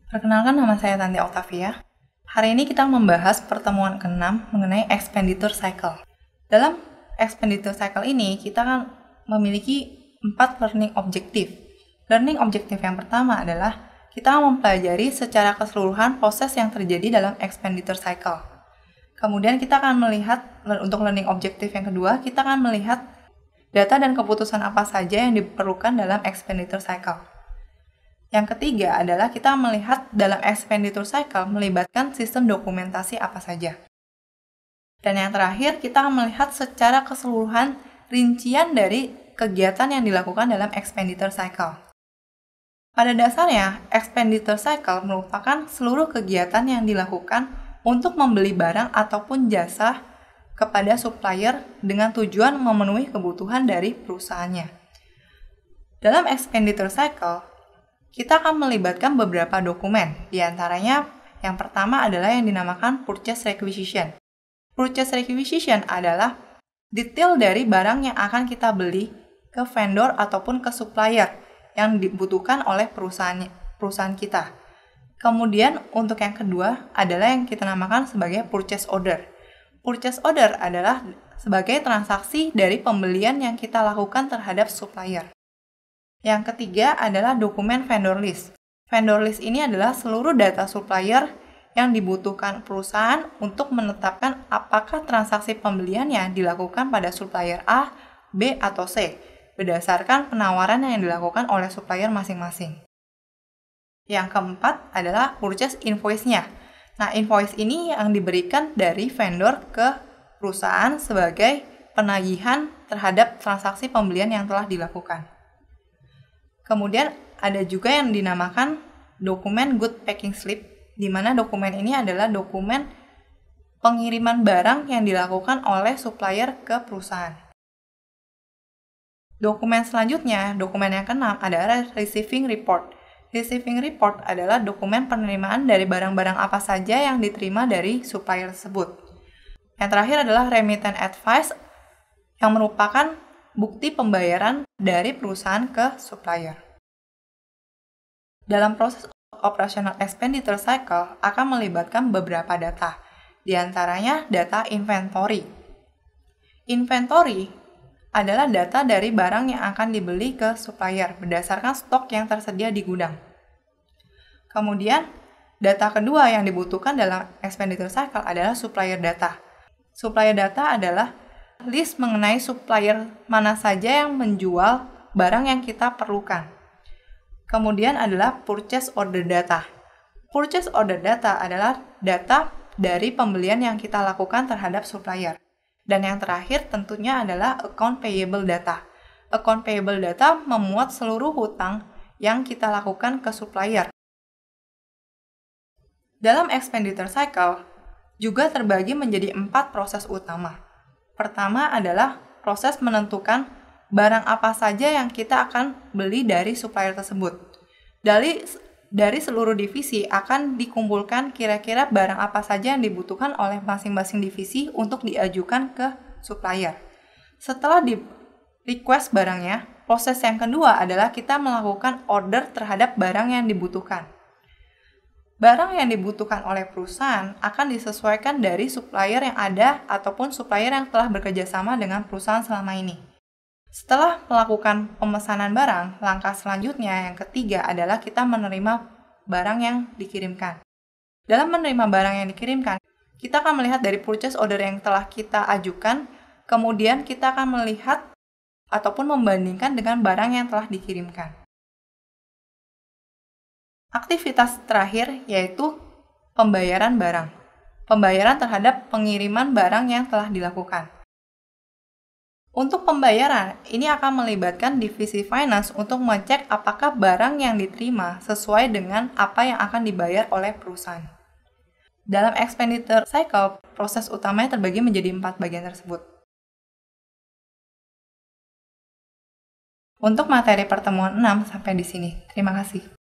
Perkenalkan, nama saya Tanti Octavia. Hari ini kita membahas pertemuan ke-6 mengenai expenditure cycle. Dalam expenditure cycle ini, kita akan memiliki 4 learning objective. Learning objective yang pertama adalah kita mempelajari secara keseluruhan proses yang terjadi dalam expenditure cycle. Kemudian kita akan melihat, untuk learning objective yang kedua, kita akan melihat data dan keputusan apa saja yang diperlukan dalam expenditure cycle. Yang ketiga adalah kita melihat dalam expenditure cycle melibatkan sistem dokumentasi apa saja. Dan yang terakhir, kita akan melihat secara keseluruhan rincian dari kegiatan yang dilakukan dalam expenditure cycle. Pada dasarnya, expenditure cycle merupakan seluruh kegiatan yang dilakukan untuk membeli barang ataupun jasa kepada supplier dengan tujuan memenuhi kebutuhan dari perusahaannya. Dalam expenditure cycle, kita akan melibatkan beberapa dokumen, di antaranya yang pertama adalah yang dinamakan Purchase Requisition. Purchase Requisition adalah detail dari barang yang akan kita beli ke vendor ataupun ke supplier yang dibutuhkan oleh perusahaan kita. Kemudian untuk yang kedua adalah yang kita namakan sebagai Purchase Order. Purchase Order adalah sebagai transaksi dari pembelian yang kita lakukan terhadap supplier. Yang ketiga adalah dokumen vendor list. Vendor list ini adalah seluruh data supplier yang dibutuhkan perusahaan untuk menetapkan apakah transaksi pembeliannya dilakukan pada supplier A, B, atau C, berdasarkan penawaran yang dilakukan oleh supplier masing-masing. Yang keempat adalah purchase invoice-nya. Nah, invoice ini yang diberikan dari vendor ke perusahaan sebagai penagihan terhadap transaksi pembelian yang telah dilakukan. Kemudian ada juga yang dinamakan dokumen good packing slip, di mana dokumen ini adalah dokumen pengiriman barang yang dilakukan oleh supplier ke perusahaan. Dokumen selanjutnya, dokumen yang keenam adalah receiving report. Receiving report adalah dokumen penerimaan dari barang-barang apa saja yang diterima dari supplier tersebut. Yang terakhir adalah remittance advice, yang merupakan bukti pembayaran dari perusahaan ke supplier. Dalam proses operational expenditure cycle akan melibatkan beberapa data, di antaranya data inventory. Inventory adalah data dari barang yang akan dibeli ke supplier berdasarkan stok yang tersedia di gudang. Kemudian, data kedua yang dibutuhkan dalam expenditure cycle adalah supplier data. Supplier data adalah list mengenai supplier mana saja yang menjual barang yang kita perlukan. Kemudian adalah purchase order data. Purchase order data adalah data dari pembelian yang kita lakukan terhadap supplier. Dan yang terakhir tentunya adalah account payable data. Account payable data memuat seluruh hutang yang kita lakukan ke supplier. Dalam expenditure cycle juga terbagi menjadi 4 proses utama. Pertama adalah proses menentukan barang apa saja yang kita akan beli dari supplier tersebut. Dari seluruh divisi akan dikumpulkan kira-kira barang apa saja yang dibutuhkan oleh masing-masing divisi untuk diajukan ke supplier. Setelah di request barangnya, proses yang kedua adalah kita melakukan order terhadap barang yang dibutuhkan. Barang yang dibutuhkan oleh perusahaan akan disesuaikan dari supplier yang ada ataupun supplier yang telah bekerja sama dengan perusahaan selama ini. Setelah melakukan pemesanan barang, langkah selanjutnya yang ketiga adalah kita menerima barang yang dikirimkan. Dalam menerima barang yang dikirimkan, kita akan melihat dari purchase order yang telah kita ajukan, kemudian kita akan melihat ataupun membandingkan dengan barang yang telah dikirimkan. Aktivitas terakhir yaitu pembayaran barang. Pembayaran terhadap pengiriman barang yang telah dilakukan. Untuk pembayaran, ini akan melibatkan divisi finance untuk mengecek apakah barang yang diterima sesuai dengan apa yang akan dibayar oleh perusahaan. Dalam expenditure cycle, proses utamanya terbagi menjadi 4 bagian tersebut. Untuk materi pertemuan 6 sampai di sini. Terima kasih.